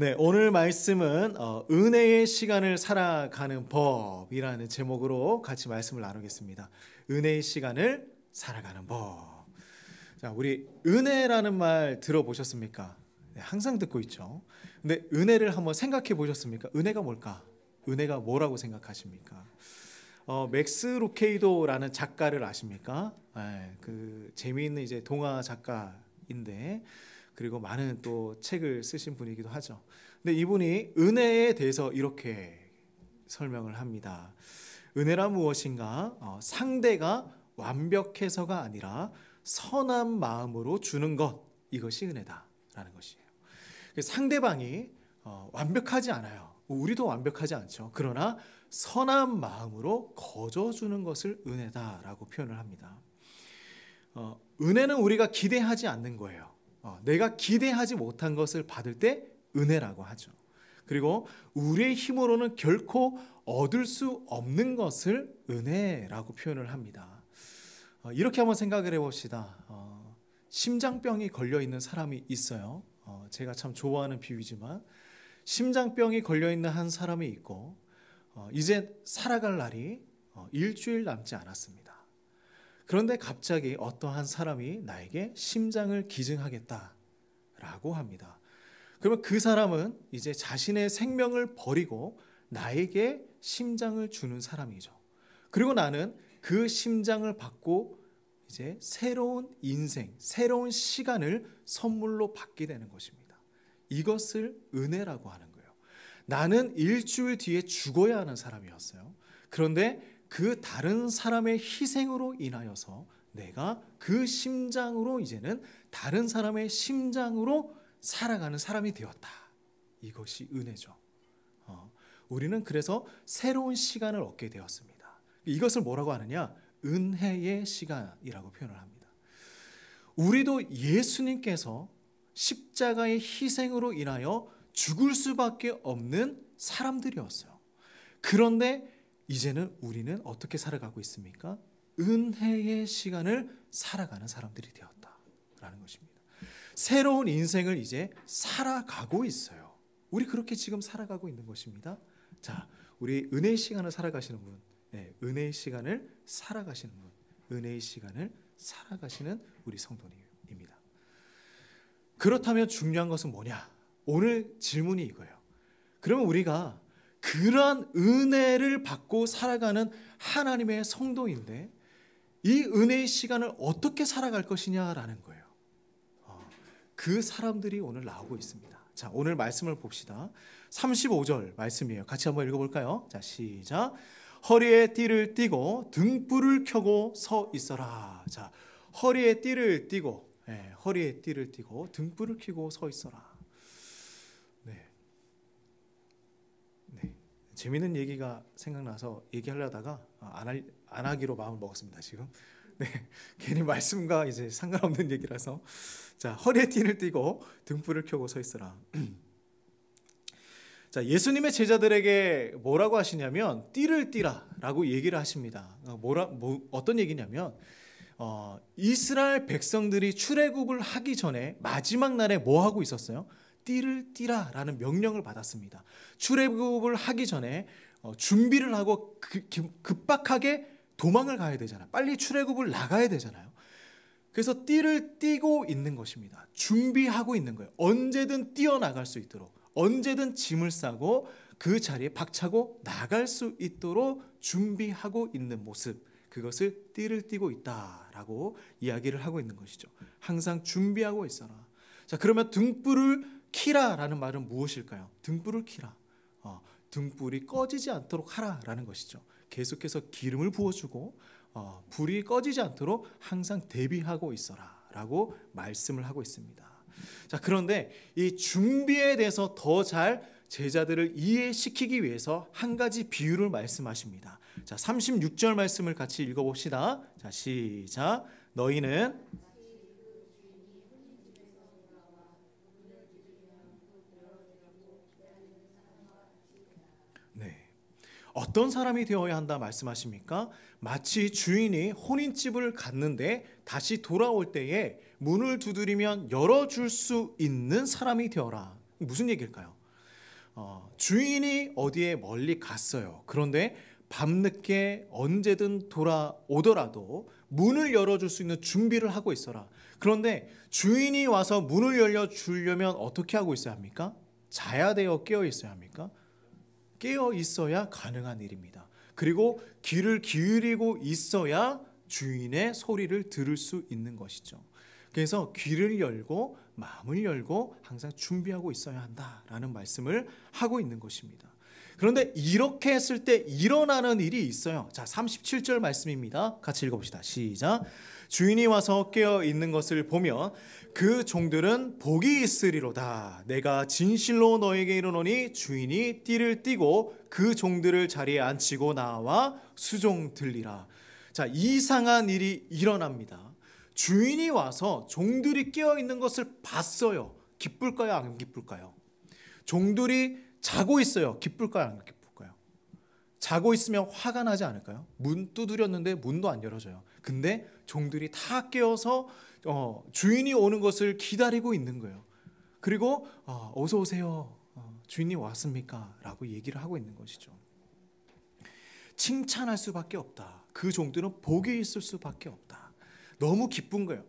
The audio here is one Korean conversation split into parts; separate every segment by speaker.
Speaker 1: 네, 오늘 말씀은 은혜의 시간을 살아가는 법이라는 제목으로 같이 말씀을 나누겠습니다. 은혜의 시간을 살아가는 법. 자, 우리 은혜라는 말 들어보셨습니까? 네, 항상 듣고 있죠. 근데 은혜를 한번 생각해 보셨습니까? 은혜가 뭘까? 은혜가 뭐라고 생각하십니까? 맥스 루케이도라는 작가를 아십니까? 네, 그 재미있는 이제 동화 작가인데, 그리고 많은 또 책을 쓰신 분이기도 하죠. 근데 이분이 은혜에 대해서 이렇게 설명을 합니다. 은혜란 무엇인가? 상대가 완벽해서가 아니라 선한 마음으로 주는 것, 이것이 은혜다라는 것이에요. 상대방이 완벽하지 않아요. 우리도 완벽하지 않죠. 그러나 선한 마음으로 거저주는 것을 은혜다라고 표현을 합니다. 은혜는 우리가 기대하지 않는 거예요. 내가 기대하지 못한 것을 받을 때 은혜라고 하죠. 그리고 우리의 힘으로는 결코 얻을 수 없는 것을 은혜라고 표현을 합니다. 이렇게 한번 생각을 해봅시다. 심장병이 걸려있는 사람이 있어요. 제가 참 좋아하는 비유지만 심장병이 걸려있는 한 사람이 있고 이제 살아갈 날이 일주일 남지 않았습니다. 그런데 갑자기 어떠한 사람이 나에게 심장을 기증하겠다라고 합니다. 그러면 그 사람은 이제 자신의 생명을 버리고 나에게 심장을 주는 사람이죠. 그리고 나는 그 심장을 받고 이제 새로운 인생, 새로운 시간을 선물로 받게 되는 것입니다. 이것을 은혜라고 하는 거예요. 나는 일주일 뒤에 죽어야 하는 사람이었어요. 그런데 그 다른 사람의 희생으로 인하여서 내가 그 심장으로 이제는 다른 사람의 심장으로 살아가는 사람이 되었다. 이것이 은혜죠. 우리는 그래서 새로운 시간을 얻게 되었습니다. 이것을 뭐라고 하느냐? 은혜의 시간이라고 표현을 합니다. 우리도 예수님께서 십자가의 희생으로 인하여 죽을 수밖에 없는 사람들이었어요. 그런데 이제는 우리는 어떻게 살아가고 있습니까? 은혜의 시간을 살아가는 사람들이 되었다라는 것입니다. 새로운 인생을 이제 살아가고 있어요. 우리 그렇게 지금 살아가고 있는 것입니다. 자, 우리 은혜의 시간을 살아가시는 분, 네, 은혜의 시간을 살아가시는 분, 은혜의 시간을 살아가시는 우리 성도님입니다. 그렇다면 중요한 것은 뭐냐? 오늘 질문이 이거예요. 그러면 우리가 그러한 은혜를 받고 살아가는 하나님의 성도인데 이 은혜의 시간을 어떻게 살아갈 것이냐라는 거예요. 그 사람들이 오늘 나오고 있습니다. 자, 오늘 말씀을 봅시다. 35절 말씀이에요. 같이 한번 읽어볼까요? 자, 시작. 허리에 띠를 띠고 등불을 켜고 서 있어라. 자, 허리에 띠를 띠고, 허리에 띠를 띠고 등불을 켜고 서 있어라. 재미있는 얘기가 생각나서 얘기하려다가 안 하기로 마음을 먹었습니다. 지금 괜히 말씀과 이제 상관없는 얘기라서. 자, 허리에 띠를 띠고 등불을 켜고 서 있어라. 자, 예수님의 제자들에게 뭐라고 하시냐면 띠를 띠라라고 얘기를 하십니다. 어떤 얘기냐면 이스라엘 백성들이 출애굽을 하기 전에 마지막 날에 뭐 하고 있었어요? 띠를 띠라라는 명령을 받았습니다. 출애굽을 하기 전에 준비를 하고 급박하게 도망을 가야 되잖아요. 빨리 출애굽을 나가야 되잖아요. 그래서 띠를 띠고 있는 것입니다. 준비하고 있는 거예요. 언제든 뛰어나갈 수 있도록, 언제든 짐을 싸고 그 자리에 박차고 나갈 수 있도록 준비하고 있는 모습, 그것을 띠를 띠고 있다라고 이야기를 하고 있는 것이죠. 항상 준비하고 있어라. 자, 그러면 등불을 키라라는 말은 무엇일까요? 등불을 키라. 등불이 꺼지지 않도록 하라라는 것이죠. 계속해서 기름을 부어주고 불이 꺼지지 않도록 항상 대비하고 있어라라고 말씀을 하고 있습니다. 자, 그런데 이 준비에 대해서 더 잘 제자들을 이해시키기 위해서 한 가지 비유를 말씀하십니다. 자, 36절 말씀을 같이 읽어봅시다. 자, 시작. 너희는 어떤 사람이 되어야 한다 말씀하십니까? 마치 주인이 혼인집을 갔는데 다시 돌아올 때에 문을 두드리면 열어줄 수 있는 사람이 되어라. 무슨 얘기일까요? 주인이 어디에 멀리 갔어요. 그런데 밤늦게 언제든 돌아오더라도 문을 열어줄 수 있는 준비를 하고 있어라. 그런데 주인이 와서 문을 열려주려면 어떻게 하고 있어야 합니까? 자야 되어 깨어 있어야 합니까? 깨어 있어야 가능한 일입니다. 그리고 귀를 기울이고 있어야 주인의 소리를 들을 수 있는 것이죠. 그래서 귀를 열고 마음을 열고 항상 준비하고 있어야 한다라는 말씀을 하고 있는 것입니다. 그런데 이렇게 했을 때 일어나는 일이 있어요. 자, 37절 말씀입니다. 같이 읽어봅시다. 시작. 주인이 와서 깨어 있는 것을 보면 그 종들은 복이 있으리로다. 내가 진실로 너에게 이르노니 주인이 띠를 띠고 그 종들을 자리에 앉히고 나와 수종 들리라. 자, 이상한 일이 일어납니다. 주인이 와서 종들이 깨어 있는 것을 봤어요. 기쁠까요? 안 기쁠까요? 종들이 자고 있어요. 기쁠까요? 안 기쁠까요? 자고 있으면 화가 나지 않을까요? 문 두드렸는데 문도 안 열어줘요. 근데 종들이 다 깨어서 주인이 오는 것을 기다리고 있는 거예요. 그리고 어서 오세요. 주인이 왔습니까? 라고 얘기를 하고 있는 것이죠. 칭찬할 수밖에 없다. 그 종들은 복이 있을 수밖에 없다. 너무 기쁜 거예요.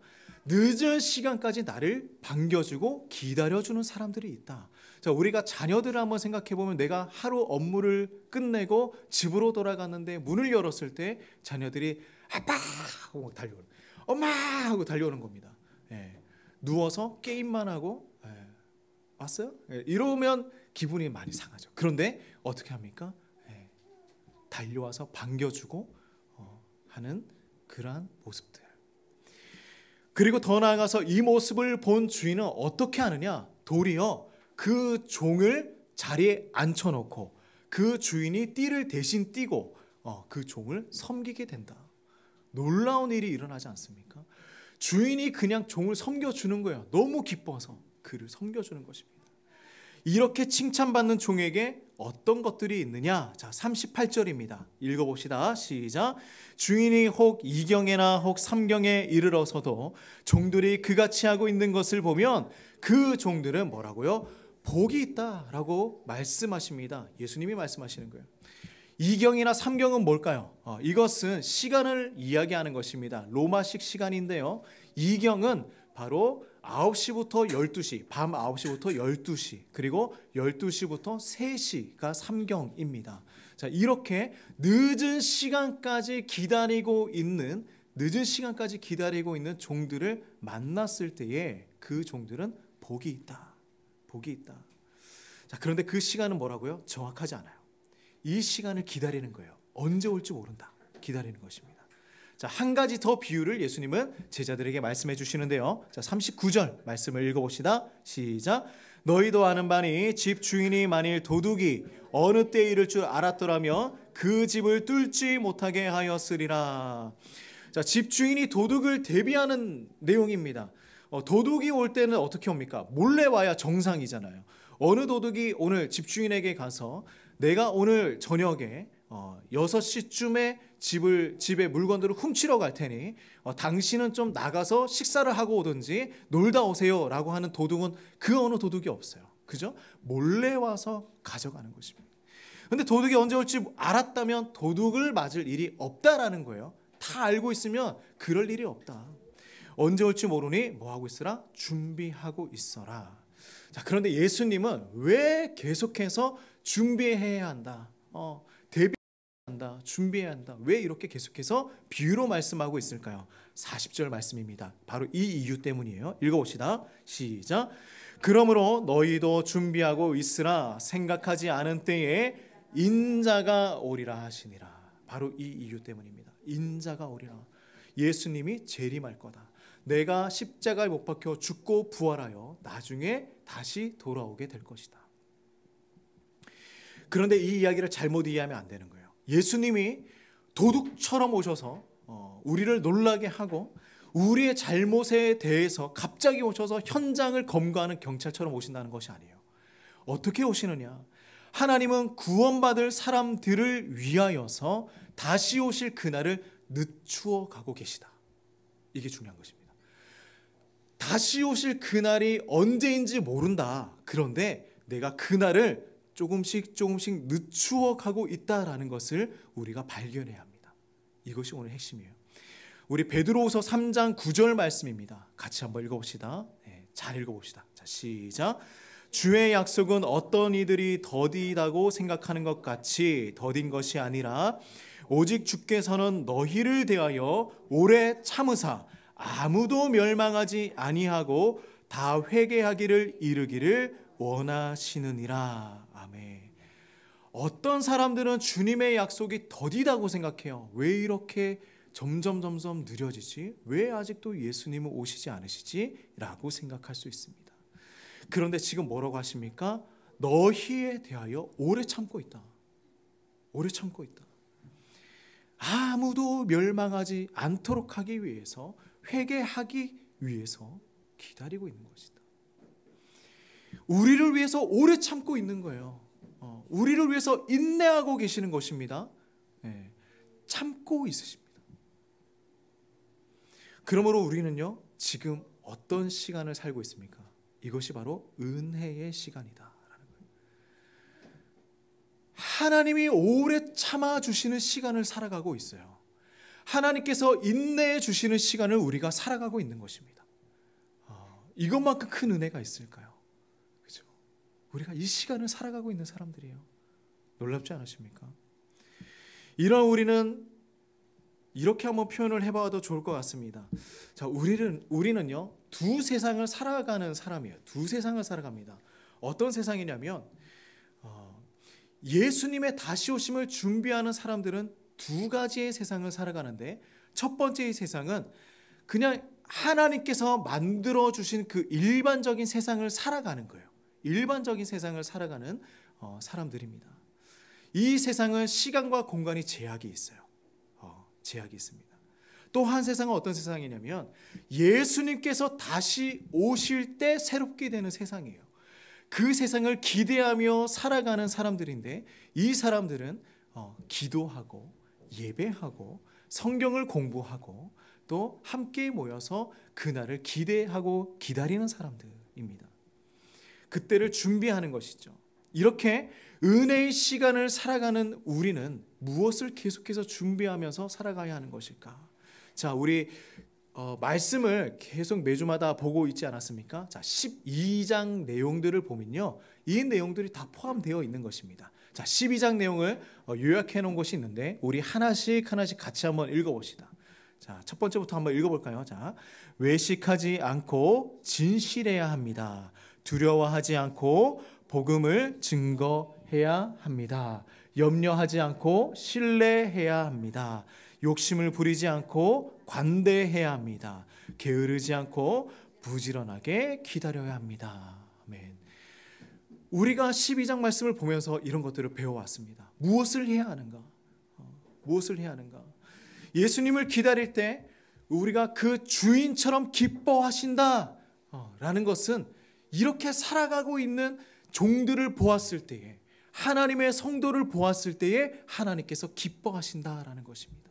Speaker 1: 늦은 시간까지 나를 반겨주고 기다려주는 사람들이 있다. 자, 우리가 자녀들을 한번 생각해 보면 내가 하루 업무를 끝내고 집으로 돌아갔는데 문을 열었을 때 자녀들이 아빠 하고 달려오는, 엄마 하고 달려오는 겁니다. 예, 누워서 게임만 하고 왔어요? 이러면 기분이 많이 상하죠. 그런데 어떻게 합니까? 달려와서 반겨주고 하는 그러한 모습들. 그리고 더 나아가서 이 모습을 본 주인은 어떻게 하느냐? 도리어 그 종을 자리에 앉혀놓고 그 주인이 띠를 대신 띠고 그 종을 섬기게 된다. 놀라운 일이 일어나지 않습니까? 주인이 그냥 종을 섬겨주는 거예요. 너무 기뻐서 그를 섬겨주는 것입니다. 이렇게 칭찬받는 종에게 어떤 것들이 있느냐? 자, 38절입니다. 읽어봅시다. 시작. 주인이 혹 2경에나 혹 3경에 이르러서도 종들이 그같이 하고 있는 것을 보면 그 종들은 뭐라고요? 복이 있다라고 말씀하십니다. 예수님이 말씀하시는 거예요. 2경이나 3경은 뭘까요? 이것은 시간을 이야기하는 것입니다. 로마식 시간인데요. 2경은 바로 9시부터 12시, 밤 9시부터 12시, 그리고 12시부터 3시가 3경입니다. 자, 이렇게 늦은 시간까지 기다리고 있는 종들을 만났을 때에 그 종들은 복이 있다. 복이 있다. 자, 그런데 그 시간은 뭐라고요? 정확하지 않아요. 이 시간을 기다리는 거예요. 언제 올지 모른다. 기다리는 것입니다. 자, 한 가지 더 비유를 예수님은 제자들에게 말씀해 주시는데요. 자, 39절 말씀을 읽어봅시다. 시작. 너희도 아는 바니 집 주인이 만일 도둑이 어느 때에 이를 줄 알았더라면 그 집을 뚫지 못하게 하였으리라. 자, 집 주인이 도둑을 대비하는 내용입니다. 도둑이 올 때는 어떻게 옵니까? 몰래 와야 정상이잖아요. 어느 도둑이 오늘 집주인에게 가서 내가 오늘 저녁에 6시쯤에 집에 물건들을 훔치러 갈 테니 당신은 좀 나가서 식사를 하고 오든지 놀다 오세요 라고 하는 도둑은 그 어느 도둑이 없어요. 그죠? 몰래 와서 가져가는 것입니다. 근데 도둑이 언제 올지 알았다면 도둑을 맞을 일이 없다라는 거예요. 다 알고 있으면 그럴 일이 없다. 언제 올지 모르니 뭐하고 있으라? 준비하고 있어라. 자, 그런데 예수님은 왜 계속해서 준비해야 한다, 대비해야 한다, 준비해야 한다, 왜 이렇게 계속해서 비유로 말씀하고 있을까요? 40절 말씀입니다. 바로 이 이유 때문이에요. 읽어봅시다. 시작. 그러므로 너희도 준비하고 있으라. 생각하지 않은 때에 인자가 오리라 하시니라. 바로 이 이유 때문입니다. 인자가 오리라. 예수님이 재림할 거다. 내가 십자가에 못 박혀 죽고 부활하여 나중에 다시 돌아오게 될 것이다. 그런데 이 이야기를 잘못 이해하면 안 되는 거예요. 예수님이 도둑처럼 오셔서 우리를 놀라게 하고 우리의 잘못에 대해서 갑자기 오셔서 현장을 검거하는 경찰처럼 오신다는 것이 아니에요. 어떻게 오시느냐? 하나님은 구원받을 사람들을 위하여서 다시 오실 그날을 늦추어 가고 계시다. 이게 중요한 것입니다. 다시 오실 그날이 언제인지 모른다. 그런데 내가 그날을 조금씩 늦추어 가고 있다라는 것을 우리가 발견해야 합니다. 이것이 오늘 핵심이에요. 우리 베드로후서 3장 9절 말씀입니다. 같이 한번 읽어봅시다. 네, 잘 읽어봅시다. 자, 시작. 주의 약속은 어떤 이들이 더디다고 생각하는 것 같이 더딘 것이 아니라 오직 주께서는 너희를 대하여 오래 참으사 아무도 멸망하지 아니하고 다 회개하기를 이르기를 원하시느니라. 아멘. 어떤 사람들은 주님의 약속이 더디다고 생각해요. 왜 이렇게 점점 느려지지? 왜 아직도 예수님은 오시지 않으시지? 라고 생각할 수 있습니다. 그런데 지금 뭐라고 하십니까? 너희에 대하여 오래 참고 있다. 오래 참고 있다. 아무도 멸망하지 않도록 하기 위해서, 회개하기 위해서 기다리고 있는 것이다. 우리를 위해서 오래 참고 있는 거예요. 우리를 위해서 인내하고 계시는 것입니다. 네, 참고 있으십니다. 그러므로 우리는요, 지금 어떤 시간을 살고 있습니까? 이것이 바로 은혜의 시간이다. 하나님이 오래 참아주시는 시간을 살아가고 있어요. 하나님께서 인내해 주시는 시간을 우리가 살아가고 있는 것입니다. 이것만큼 큰 은혜가 있을까요? 그렇죠? 우리가 이 시간을 살아가고 있는 사람들이에요. 놀랍지 않으십니까? 이런 우리는 이렇게 한번 표현을 해봐도 좋을 것 같습니다. 자, 우리는요, 두 세상을 살아가는 사람이에요. 두 세상을 살아갑니다. 어떤 세상이냐면 예수님의 다시 오심을 준비하는 사람들은 두 가지의 세상을 살아가는데, 첫 번째의 세상은 그냥 하나님께서 만들어 주신 그 일반적인 세상을 살아가는 거예요. 일반적인 세상을 살아가는 사람들입니다. 이 세상은 시간과 공간이 제약이 있어요. 제약이 있습니다. 또 한 세상은 어떤 세상이냐면 예수님께서 다시 오실 때 새롭게 되는 세상이에요. 그 세상을 기대하며 살아가는 사람들인데, 이 사람들은 기도하고 예배하고 성경을 공부하고 또 함께 모여서 그날을 기대하고 기다리는 사람들입니다. 그때를 준비하는 것이죠. 이렇게 은혜의 시간을 살아가는 우리는 무엇을 계속해서 준비하면서 살아가야 하는 것일까? 자, 우리 말씀을 계속 매주마다 보고 있지 않았습니까? 자, 12장 내용들을 보면요, 이 내용들이 다 포함되어 있는 것입니다. 자, 12장 내용을 요약해 놓은 것이 있는데, 우리 하나씩 같이 한번 읽어봅시다. 자, 첫 번째부터 한번 읽어볼까요? 자, 외식하지 않고 진실해야 합니다. 두려워하지 않고 복음을 증거해야 합니다. 염려하지 않고 신뢰해야 합니다. 욕심을 부리지 않고 관대해야 합니다. 게으르지 않고 부지런하게 기다려야 합니다. 아멘. 우리가 12장 말씀을 보면서 이런 것들을 배워왔습니다. 무엇을 해야 하는가? 무엇을 해야 하는가? 예수님을 기다릴 때 우리가 그 주인처럼 기뻐하신다 라는 것은, 이렇게 살아가고 있는 종들을 보았을 때에, 하나님의 성도를 보았을 때에 하나님께서 기뻐하신다라는 것입니다.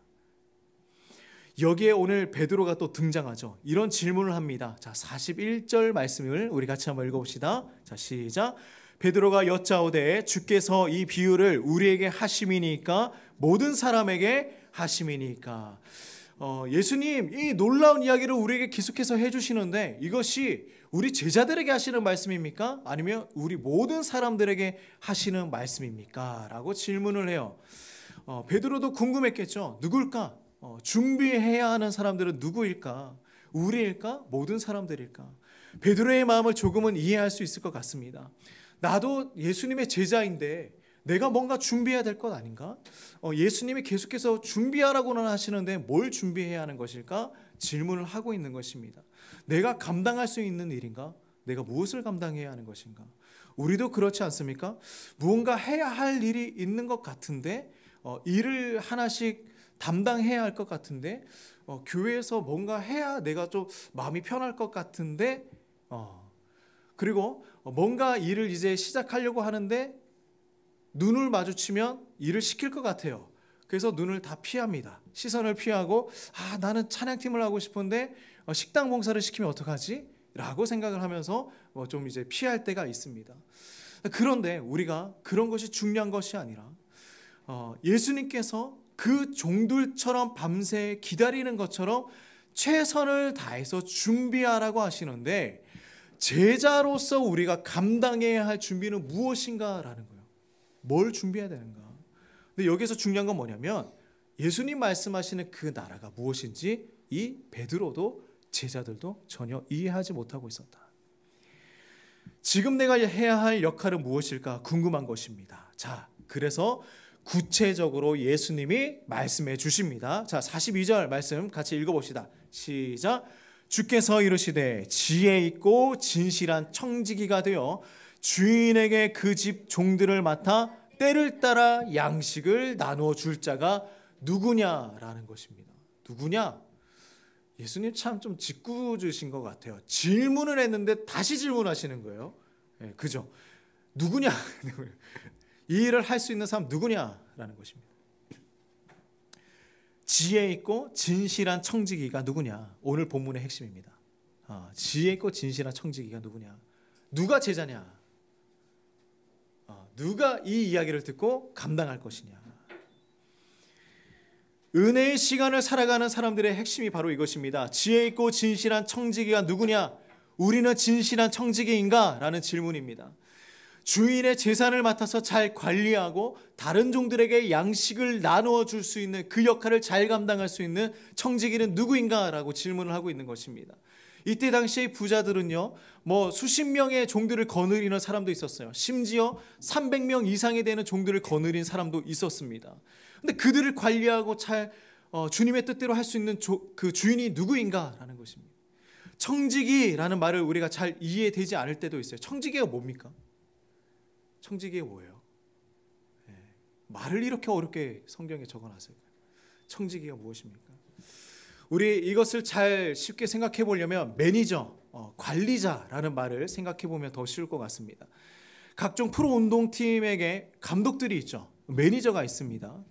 Speaker 1: 여기에 오늘 베드로가 또 등장하죠. 이런 질문을 합니다. 자, 41절 말씀을 우리 같이 한번 읽어봅시다. 자, 시작. 베드로가 여짜오되 주께서 이 비유를 우리에게 하심이니까 모든 사람에게 하심이니까. 예수님, 이 놀라운 이야기를 우리에게 계속해서 해주시는데 이것이 우리 제자들에게 하시는 말씀입니까? 아니면 우리 모든 사람들에게 하시는 말씀입니까? 라고 질문을 해요. 베드로도 궁금했겠죠. 누굴까? 준비해야 하는 사람들은 누구일까? 우리일까? 모든 사람들일까? 베드로의 마음을 조금은 이해할 수 있을 것 같습니다. 나도 예수님의 제자인데 내가 뭔가 준비해야 될 것 아닌가? 예수님이 계속해서 준비하라고는 하시는데 뭘 준비해야 하는 것일까? 질문을 하고 있는 것입니다. 내가 감당할 수 있는 일인가? 내가 무엇을 감당해야 하는 것인가? 우리도 그렇지 않습니까? 무언가 해야 할 일이 있는 것 같은데, 일을 하나씩 담당해야 할 것 같은데, 교회에서 뭔가 해야 내가 좀 마음이 편할 것 같은데, 그리고 뭔가 일을 이제 시작하려고 하는데 눈을 마주치면 일을 시킬 것 같아요. 그래서 눈을 다 피합니다. 시선을 피하고 나는 찬양팀을 하고 싶은데 식당 봉사를 시키면 어떡하지? 라고 생각을 하면서 좀 이제 피할 때가 있습니다. 그런데 우리가 그런 것이 중요한 것이 아니라 예수님께서 그 종들처럼 밤새 기다리는 것처럼 최선을 다해서 준비하라고 하시는데, 제자로서 우리가 감당해야 할 준비는 무엇인가라는 거예요. 뭘 준비해야 되는가? 근데 여기서 중요한 건 뭐냐면, 예수님 말씀하시는 그 나라가 무엇인지 이 베드로도 제자들도 전혀 이해하지 못하고 있었다. 지금 내가 해야 할 역할은 무엇일까 궁금한 것입니다. 자, 그래서 구체적으로 예수님이 말씀해 주십니다. 자, 42절 말씀 같이 읽어봅시다. 시작. 주께서 이르시되 지혜 있고 진실한 청지기가 되어 주인에게 그 집 종들을 맡아 때를 따라 양식을 나누어 줄 자가 누구냐라는 것입니다. 누구냐? 예수님 참 좀 짓궂으신 것 같아요. 질문을 했는데 다시 질문하시는 거예요. 네, 그죠? 누구냐? 이 일을 할 수 있는 사람 누구냐라는 것입니다. 지혜 있고 진실한 청지기가 누구냐? 오늘 본문의 핵심입니다. 지혜 있고 진실한 청지기가 누구냐? 누가 제자냐? 누가 이 이야기를 듣고 감당할 것이냐? 은혜의 시간을 살아가는 사람들의 핵심이 바로 이것입니다. 지혜 있고 진실한 청지기가 누구냐? 우리는 진실한 청지기인가? 라는 질문입니다. 주인의 재산을 맡아서 잘 관리하고 다른 종들에게 양식을 나누어 줄 수 있는 그 역할을 잘 감당할 수 있는 청지기는 누구인가? 라고 질문을 하고 있는 것입니다. 이때 당시의 부자들은요, 수십 명의 종들을 거느리는 사람도 있었어요. 심지어 300명 이상이 되는 종들을 거느린 사람도 있었습니다. 근데 그들을 관리하고 잘 주님의 뜻대로 할 수 있는 그 주인이 누구인가라는 것입니다. 청지기라는 말을 우리가 잘 이해되지 않을 때도 있어요. 청지기가 뭡니까? 청지기가 뭐예요? 말을 이렇게 어렵게 성경에 적어놨어요. 청지기가 무엇입니까? 우리 이것을 잘 쉽게 생각해 보려면 매니저, 관리자라는 말을 생각해 보면 더 쉬울 것 같습니다. 각종 프로 운동팀에게 감독들이 있죠. 매니저가 있습니다.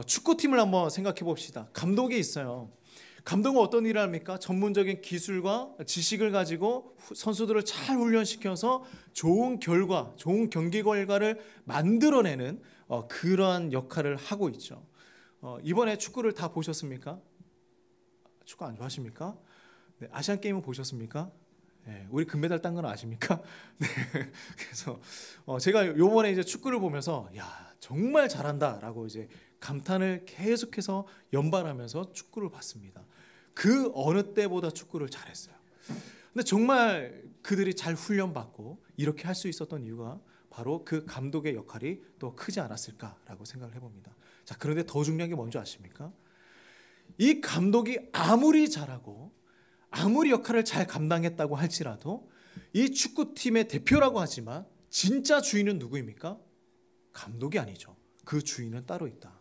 Speaker 1: 축구팀을 한번 생각해 봅시다. 감독이 있어요. 감독은 어떤 일을 합니까? 전문적인 기술과 지식을 가지고 선수들을 잘 훈련시켜서 좋은 결과, 좋은 경기 결과를 만들어내는 그러한 역할을 하고 있죠. 이번에 축구를 다 보셨습니까? 축구 안 좋아하십니까? 네, 아시안 게임은 보셨습니까? 네, 우리 금메달 딴 건 아십니까? 네, 그래서 제가 요번에 이제 축구를 보면서 정말 잘한다라고 이제 감탄을 계속해서 연발하면서 축구를 봤습니다. 그 어느 때보다 축구를 잘했어요. 근데 정말 그들이 잘 훈련받고 이렇게 할 수 있었던 이유가 바로 그 감독의 역할이 또 크지 않았을까라고 생각을 해봅니다. 자, 그런데 더 중요한 게 뭔지 아십니까? 이 감독이 아무리 잘하고 아무리 역할을 잘 감당했다고 할지라도 이 축구팀의 대표라고 하지만 진짜 주인은 누구입니까? 감독이 아니죠. 그 주인은 따로 있다.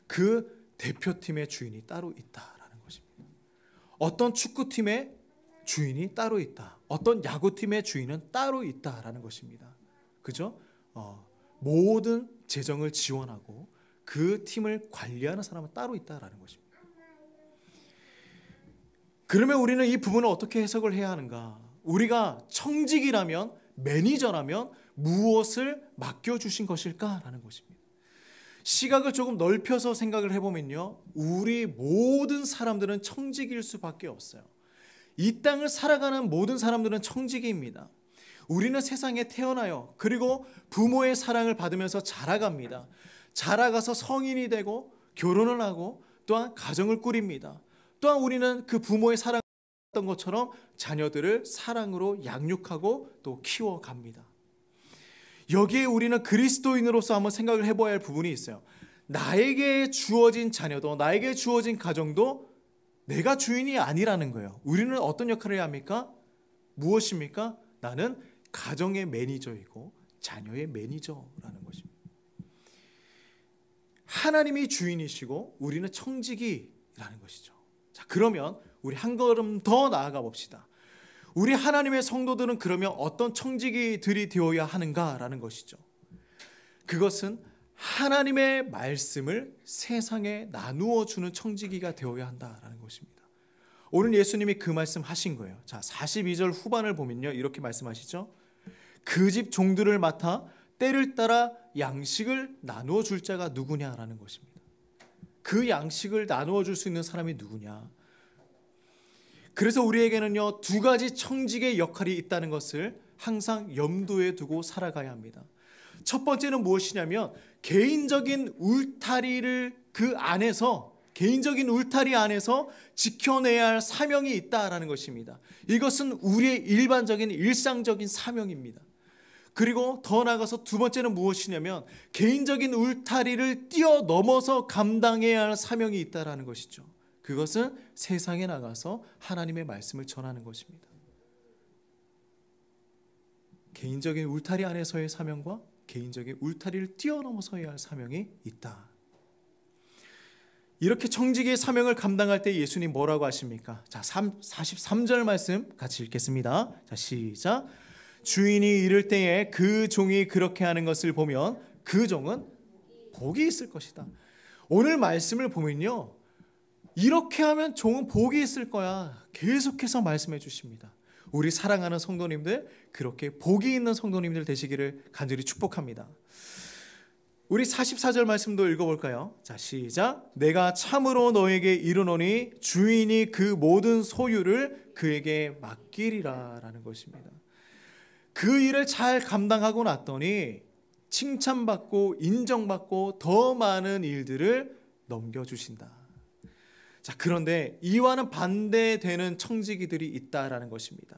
Speaker 1: 그 대표팀의 주인이 따로 있다라는 것입니다. 어떤 축구팀의 주인이 따로 있다. 어떤 야구팀의 주인은 따로 있다라는 것입니다. 그죠? 모든 재정을 지원하고 그 팀을 관리하는 사람은 따로 있다라는 것입니다. 그러면 우리는 이 부분을 어떻게 해석을 해야 하는가? 우리가 청직이라면, 매니저라면 무엇을 맡겨주신 것일까라는 것입니다. 시각을 조금 넓혀서 생각을 해보면요, 우리 모든 사람들은 청직일 수밖에 없어요. 이 땅을 살아가는 모든 사람들은 청직입니다. 우리는 세상에 태어나요. 그리고 부모의 사랑을 받으면서 자라갑니다. 자라가서 성인이 되고 결혼을 하고 또한 가정을 꾸립니다. 또한 우리는 그 부모의 사랑을 받았던 것처럼 자녀들을 사랑으로 양육하고 또 키워갑니다. 여기에 우리는 그리스도인으로서 한번 생각을 해봐야 할 부분이 있어요. 나에게 주어진 자녀도, 나에게 주어진 가정도 내가 주인이 아니라는 거예요. 우리는 어떤 역할을 해야 합니까? 무엇입니까? 나는 가정의 매니저이고 자녀의 매니저라는 것입니다. 하나님이 주인이시고 우리는 청지기라는 것이죠. 자, 그러면 우리 한 걸음 더 나아가 봅시다. 우리 하나님의 성도들은 그러면 어떤 청지기들이 되어야 하는가라는 것이죠. 그것은 하나님의 말씀을 세상에 나누어 주는 청지기가 되어야 한다라는 것입니다. 오늘 예수님이 그 말씀 하신 거예요. 자, 42절 후반을 보면요, 이렇게 말씀하시죠. 그 집 종들을 맡아 때를 따라 양식을 나누어 줄 자가 누구냐라는 것입니다. 그 양식을 나누어 줄 수 있는 사람이 누구냐. 그래서 우리에게는요, 두 가지 청직의 역할이 있다는 것을 항상 염두에 두고 살아가야 합니다. 첫 번째는 무엇이냐면 개인적인 울타리를 그 안에서, 개인적인 울타리 안에서 지켜내야 할 사명이 있다라는 것입니다. 이것은 우리의 일반적인 일상적인 사명입니다. 그리고 더 나아가서 두 번째는 무엇이냐면 개인적인 울타리를 뛰어넘어서 감당해야 할 사명이 있다라는 것이죠. 그것은 세상에 나가서 하나님의 말씀을 전하는 것입니다. 개인적인 울타리 안에서의 사명과 개인적인 울타리를 뛰어넘어서야 할 사명이 있다. 이렇게 청지기의 사명을 감당할 때 예수님 뭐라고 하십니까? 자, 43절 말씀 같이 읽겠습니다. 자, 시작. 주인이 이를 때에 그 종이 그렇게 하는 것을 보면 그 종은 복이 있을 것이다. 오늘 말씀을 보면요, 이렇게 하면 종은 복이 있을 거야. 계속해서 말씀해 주십니다. 우리 사랑하는 성도님들, 그렇게 복이 있는 성도님들 되시기를 간절히 축복합니다. 우리 44절 말씀도 읽어볼까요? 자, 시작. 내가 참으로 너에게 이르노니 주인이 그 모든 소유를 그에게 맡기리라 라는 것입니다. 그 일을 잘 감당하고 났더니 칭찬받고 인정받고 더 많은 일들을 넘겨주신다. 자, 그런데 이와는 반대되는 청지기들이 있다라는 것입니다.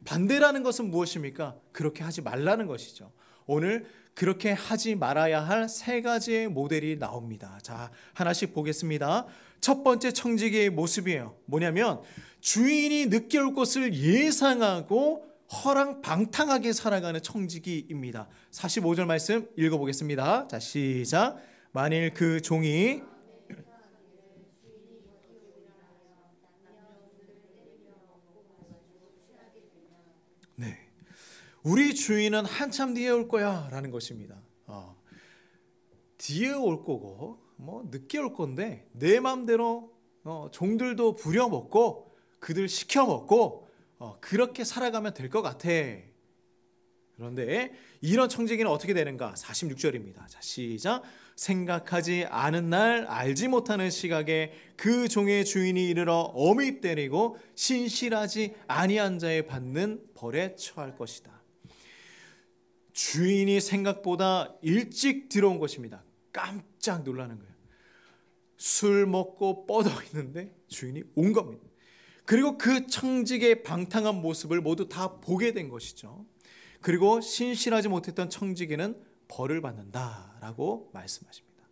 Speaker 1: 반대라는 것은 무엇입니까? 그렇게 하지 말라는 것이죠. 오늘 그렇게 하지 말아야 할 세 가지의 모델이 나옵니다. 자, 하나씩 보겠습니다. 첫 번째 청지기의 모습이에요. 뭐냐면 주인이 늦게 올 것을 예상하고 허랑방탕하게 살아가는 청지기입니다. 45절 말씀 읽어보겠습니다. 자, 시작. 만일 그 종이 네, 우리 주인은 한참 뒤에 올 거야 라는 것입니다. 뒤에 올 거고 뭐 늦게 올 건데 내 맘대로 종들도 부려먹고 그들 시켜먹고 그렇게 살아가면 될 것 같아. 그런데 이런 청지기는 어떻게 되는가? 46절입니다. 자, 시작. 생각하지 않은 날 알지 못하는 시각에 그 종의 주인이 이르러 어미 때리고 신실하지 아니한 자에 받는 벌에 처할 것이다. 주인이 생각보다 일찍 들어온 것입니다. 깜짝 놀라는 거예요. 술 먹고 뻗어 있는데 주인이 온 겁니다. 그리고 그 청직의 방탕한 모습을 모두 다 보게 된 것이죠. 그리고 신실하지 못했던 청지기는 벌을 받는다라고 말씀하십니다.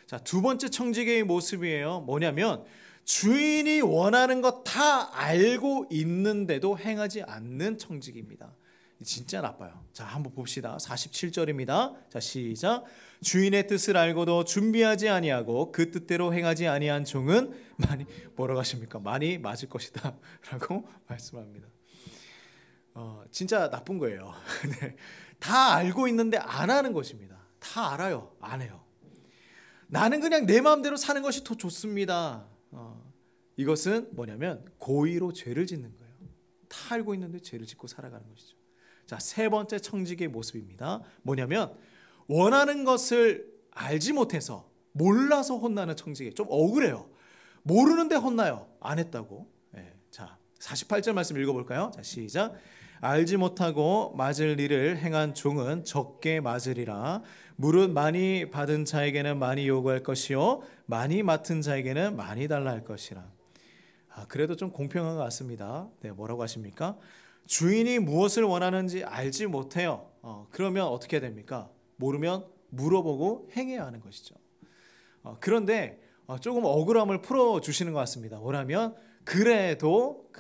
Speaker 1: 자, 두 번째 청지기의 모습이에요. 뭐냐면 주인이 원하는 것 다 알고 있는데도 행하지 않는 청지기입니다. 진짜 나빠요. 자, 한번 봅시다. 47절입니다. 자, 시작. 주인의 뜻을 알고도 준비하지 아니하고 그 뜻대로 행하지 아니한 종은 많이 뭐라고 하십니까? 많이 맞을 것이다 라고 말씀합니다. 진짜 나쁜 거예요. 네. 다 알고 있는데 안 하는 것입니다. 다 알아요. 안 해요. 나는 그냥 내 마음대로 사는 것이 더 좋습니다. 이것은 뭐냐면 고의로 죄를 짓는 거예요. 다 알고 있는데 죄를 짓고 살아가는 것이죠. 자, 세 번째 청지기의 모습입니다. 뭐냐면 원하는 것을 알지 못해서 몰라서 혼나는 청지기. 좀 억울해요. 모르는데 혼나요. 안 했다고. 네. 자, 48절 말씀 읽어볼까요? 자, 시작. 알지 못하고 맞을 일을 행한 종은 적게 맞으리라. 무릇 많이 받은 자에게는 많이 요구할 것이요 많이 맡은 자에게는 많이 달라 할 것이라. 그래도 좀 공평한 것 같습니다. 네, 뭐라고 하십니까? 주인이 무엇을 원하는지 알지 못해요. 그러면 어떻게 됩니까? 모르면 물어보고 행해야 하는 것이죠. 그런데 조금 억울함을 풀어주시는 것 같습니다. 뭐라면 그래도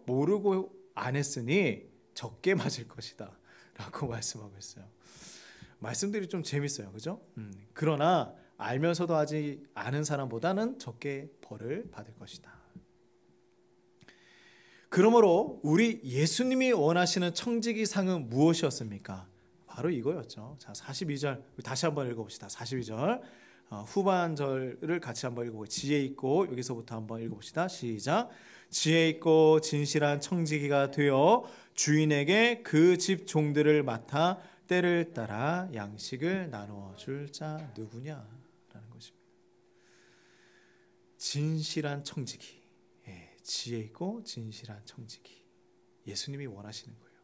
Speaker 1: 모르고 안 했으니 적게 맞을 것이다 라고 말씀하고 있어요. 말씀들이 좀 재밌어요. 그죠? 그러나 알면서도 하지 않은 사람보다는 적게 벌을 받을 것이다. 그러므로 우리 예수님이 원하시는 청지기상은 무엇이었습니까? 바로 이거였죠. 자, 42절 다시 한번 읽어봅시다. 42절 후반절을 같이 한번 읽어보고, 지혜 있고, 여기서부터 한번 읽어봅시다. 시작. 지혜 있고 진실한 청지기가 되어 주인에게 그 집 종들을 맡아 때를 따라 양식을 나누어 줄 자 누구냐라는 것입니다. 진실한 청지기, 지혜 있고 진실한 청지기, 예수님이 원하시는 거예요.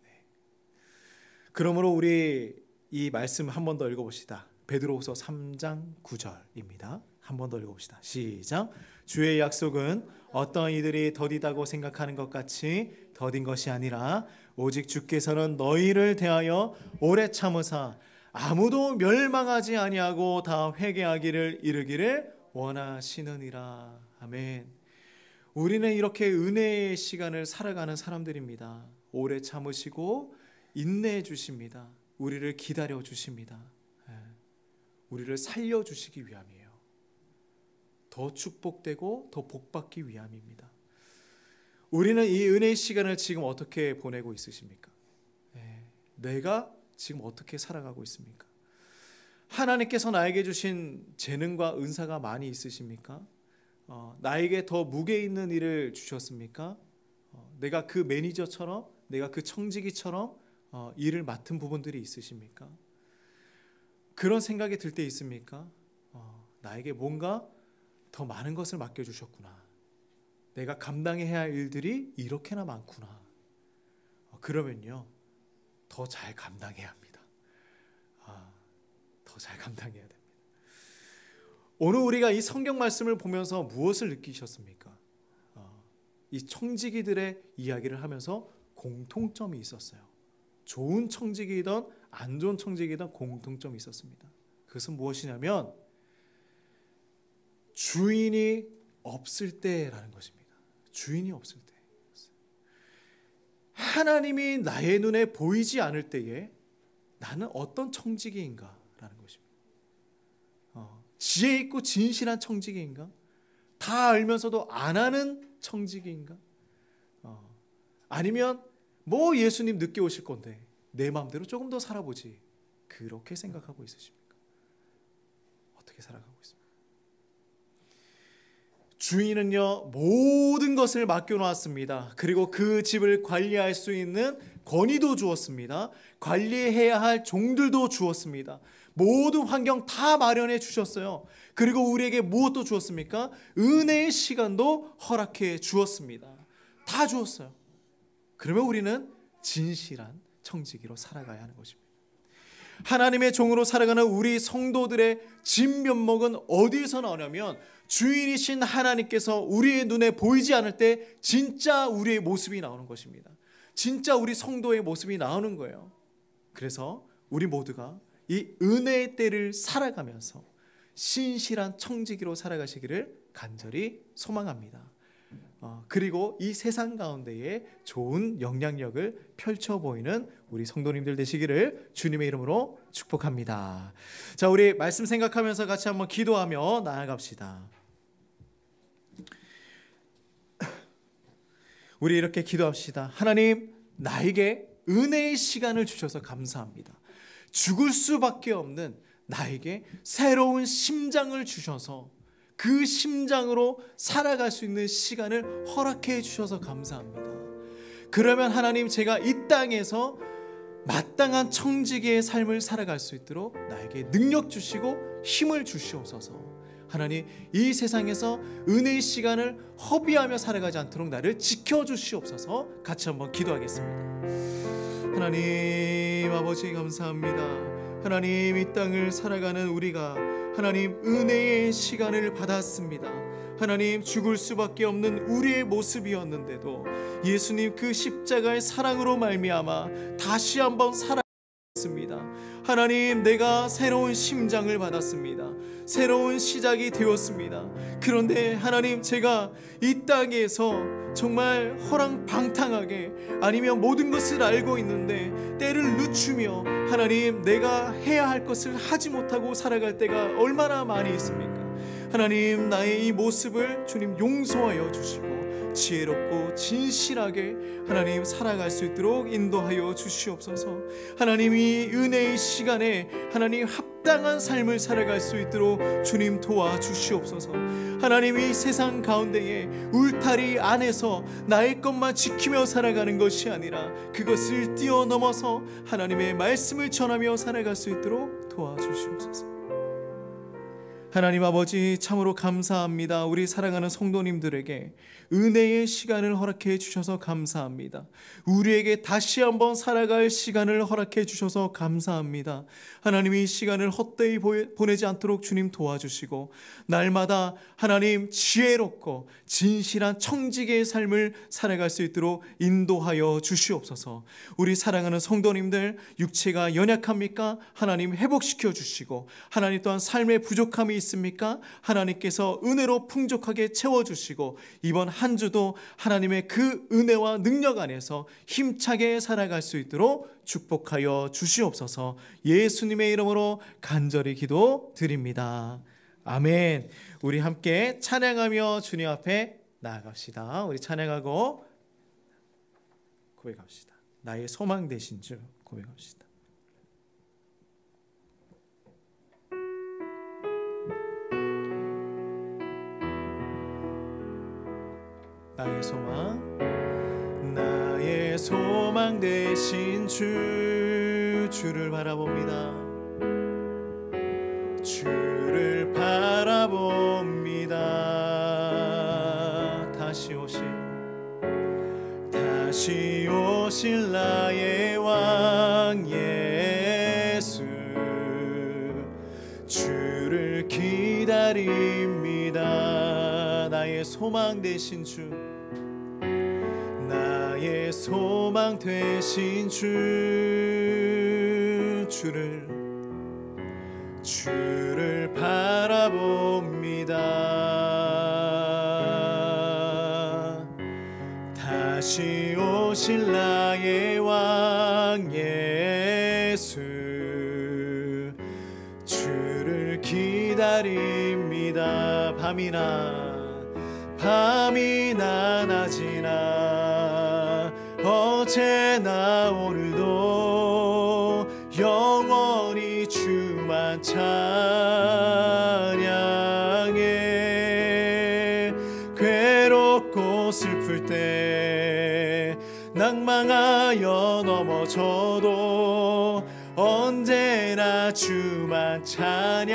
Speaker 1: 네. 그러므로 우리 이 말씀 한 번 더 읽어봅시다. 베드로후서 3장 9절입니다. 한 번 더 읽어봅시다. 시작. 주의 약속은 어떤 이들이 더디다고 생각하는 것 같이 더딘 것이 아니라 오직 주께서는 너희를 대하여 오래 참으사 아무도 멸망하지 아니하고 다 회개하기를 이르기를 원하시느니라. 아멘. 우리는 이렇게 은혜의 시간을 살아가는 사람들입니다. 오래 참으시고 인내해 주십니다. 우리를 기다려 주십니다. 우리를 살려주시기 위함이에요. 더 축복되고 더 복받기 위함입니다. 우리는 이 은혜의 시간을 지금 어떻게 보내고 있으십니까? 내가 지금 어떻게 살아가고 있습니까? 하나님께서 나에게 주신 재능과 은사가 많이 있으십니까? 나에게 더 무게 있는 일을 주셨습니까? 내가 그 매니저처럼, 내가 그 청지기처럼 일을 맡은 부분들이 있으십니까? 그런 생각이 들 때 있습니까? 나에게 뭔가 더 많은 것을 맡겨주셨구나. 내가 감당해야 할 일들이 이렇게나 많구나. 그러면요, 더 잘 감당해야 합니다. 더 잘 감당해야 됩니다. 오늘 우리가 이 성경 말씀을 보면서 무엇을 느끼셨습니까? 이 청지기들의 이야기를 하면서 공통점이 있었어요. 좋은 청지기이든 안 좋은 청지기이든 공통점이 있었습니다. 그것은 무엇이냐면 주인이 없을 때라는 것입니다. 주인이 없을 때. 하나님이 나의 눈에 보이지 않을 때에 나는 어떤 청지기인가라는 것입니다. 지혜 있고 진실한 청지기인가? 다 알면서도 안 하는 청지기인가? 아니면 뭐 예수님 늦게 오실 건데 내 마음대로 조금 더 살아보지, 그렇게 생각하고 있으십니까? 어떻게 살아가고 있습니까? 주인은요, 모든 것을 맡겨놓았습니다. 그리고 그 집을 관리할 수 있는 권위도 주었습니다. 관리해야 할 종들도 주었습니다. 모든 환경 다 마련해 주셨어요. 그리고 우리에게 무엇도 주었습니까? 은혜의 시간도 허락해 주었습니다. 다 주었어요. 그러면 우리는 진실한 청지기로 살아가야 하는 것입니다. 하나님의 종으로 살아가는 우리 성도들의 진면목은 어디에서 나오냐면 주인이신 하나님께서 우리의 눈에 보이지 않을 때 진짜 우리의 모습이 나오는 것입니다. 진짜 우리 성도의 모습이 나오는 거예요. 그래서 우리 모두가 이 은혜의 때를 살아가면서 신실한 청지기로 살아가시기를 간절히 소망합니다. 그리고 이 세상 가운데에 좋은 영향력을 펼쳐 보이는 우리 성도님들 되시기를 주님의 이름으로 축복합니다. 자, 우리 말씀 생각하면서 같이 한번 기도하며 나아갑시다. 우리 이렇게 기도합시다. 하나님, 나에게 은혜의 시간을 주셔서 감사합니다. 죽을 수밖에 없는 나에게 새로운 심장을 주셔서 그 심장으로 살아갈 수 있는 시간을 허락해 주셔서 감사합니다. 그러면 하나님, 제가 이 땅에서 마땅한 청지기의 삶을 살아갈 수 있도록 나에게 능력 주시고 힘을 주시옵소서. 하나님, 이 세상에서 은혜의 시간을 허비하며 살아가지 않도록 나를 지켜주시옵소서. 같이 한번 기도하겠습니다. 하나님 아버지, 감사합니다. 하나님, 이 땅을 살아가는 우리가 하나님 은혜의 시간을 받았습니다. 하나님, 죽을 수밖에 없는 우리의 모습이었는데도 예수님 그 십자가의 사랑으로 말미암아 다시 한번 살아났습니다. 하나님, 내가 새로운 심장을 받았습니다. 새로운 시작이 되었습니다. 그런데 하나님, 제가 이 땅에서 정말 허랑방탕하게 아니면 모든 것을 알고 있는데 때를 늦추며 하나님, 내가 해야 할 것을 하지 못하고 살아갈 때가 얼마나 많이 있습니까? 하나님, 나의 이 모습을 주님 용서하여 주시고 지혜롭고 진실하게 하나님 살아갈 수 있도록 인도하여 주시옵소서. 하나님이 은혜의 시간에 하나님 합당한 삶을 살아갈 수 있도록 주님 도와주시옵소서. 하나님이 세상 가운데에 울타리 안에서 나의 것만 지키며 살아가는 것이 아니라 그것을 뛰어넘어서 하나님의 말씀을 전하며 살아갈 수 있도록 도와주시옵소서. 하나님 아버지, 참으로 감사합니다. 우리 사랑하는 성도님들에게 은혜의 시간을 허락해 주셔서 감사합니다. 우리에게 다시 한번 살아갈 시간을 허락해 주셔서 감사합니다. 하나님, 이 시간을 헛되이 보내지 않도록 주님 도와주시고 날마다 하나님 지혜롭고 진실한 청지기의 삶을 살아갈 수 있도록 인도하여 주시옵소서. 우리 사랑하는 성도님들, 육체가 연약합니까? 하나님 회복시켜 주시고, 하나님 또한 삶의 부족함이 있습니까? 하나님께서 은혜로 풍족하게 채워주시고, 이번 한 주도 하나님의 그 은혜와 능력 안에서 힘차게 살아갈 수 있도록 축복하여 주시옵소서. 예수님의 이름으로 간절히 기도드립니다. 아멘. 우리 함께 찬양하며 주님 앞에 나아갑시다. 우리 찬양하고 고백합시다. 나의 소망 되신 주 고백합시다. 나의 소망, 나의 소망 되신 주를 바라봅니다. 주를 바라봅니다. 다시 오실 나의 왕 예수, 주를 기다립니다. 나의 소망 되신 주, 나의 소망 되신 주를 바라봅니다. 다시 오실 나의 왕 예수, 주를 기다립니다. 밤이나 낮이나 어제나 오늘도 영원히 주만 찬양해. 괴롭고 슬플 때 낭망하여 넘어져도 언제나 주만 찬양하겠네.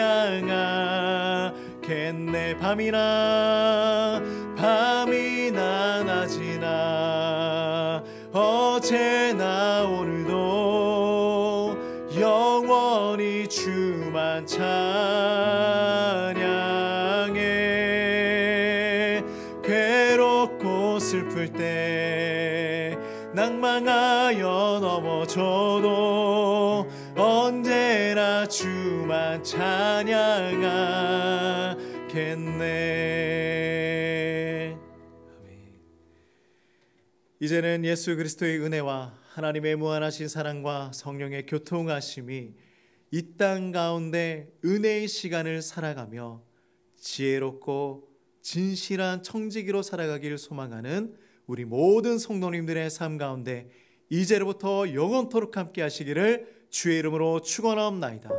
Speaker 1: 밤이나 낮이나 어제나 오늘도 영원히 주만 찬양해. 괴롭고 슬플 때 낭망하여 넘어져도 언제나 주만 찬양하겠네. 아멘. 이제는 예수 그리스도의 은혜와 하나님의 무한하신 사랑과 성령의 교통하심이 이 땅 가운데 은혜의 시간을 살아가며 지혜롭고 진실한 청지기로 살아가길 소망하는 우리 모든 성도님들의 삶 가운데 이제로부터 영원토록 함께 하시기를 주의 이름으로 축원하옵나이다.